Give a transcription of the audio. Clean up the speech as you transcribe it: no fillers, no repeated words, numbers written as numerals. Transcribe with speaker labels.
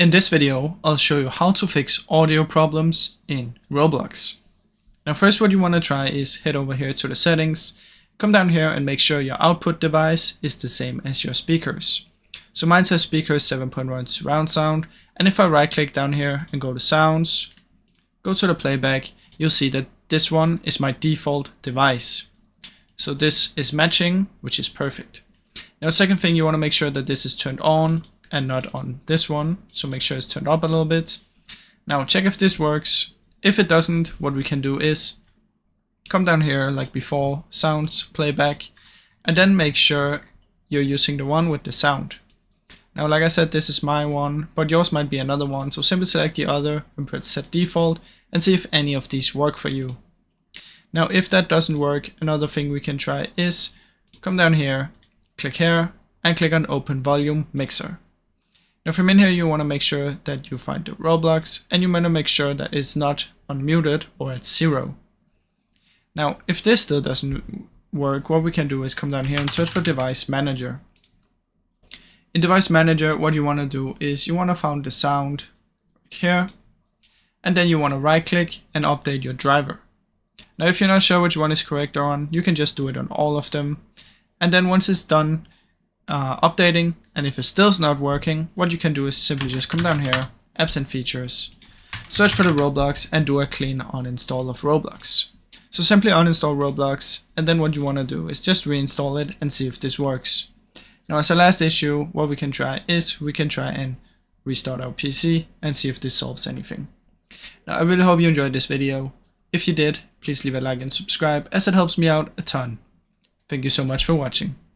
Speaker 1: In this video, I'll show you how to fix audio problems in Roblox. Now first what you want to try is head over here to the settings, come down here and make sure your output device is the same as your speakers. So mine says speakers 7.1 surround sound, and if I right click down here and go to sounds, go to the playback, you'll see that this one is my default device. So this is matching, which is perfect. Now second thing, you want to make sure that this is turned on and not on this one, so make sure it's turned up a little bit. Now check if this works. If it doesn't, what we can do is come down here like before, sounds, playback, and then make sure you're using the one with the sound. Now like I said, this is my one, but yours might be another one, so simply select the other and press set default and see if any of these work for you. Now if that doesn't work, another thing we can try is come down here, click here, and click on open volume mixer. Now from in here you want to make sure that you find the Roblox, and you want to make sure that it's not unmuted or at 0. Now if this still doesn't work, what we can do is come down here and search for device manager. In device manager, what you want to do is you want to find the sound right here, and then you want to right click and update your driver. Now if you're not sure which one is correct or on, you can just do it on all of them, and then once it's done updating, and if it still's not working, what you can do is simply just come down here, apps and features, search for the Roblox, and do a clean uninstall of Roblox. So simply uninstall Roblox, and then what you want to do is just reinstall it and see if this works. Now as a last issue, what we can try is we can try and restart our PC and see if this solves anything. Now I really hope you enjoyed this video. If you did, please leave a like and subscribe, as it helps me out a ton. Thank you so much for watching.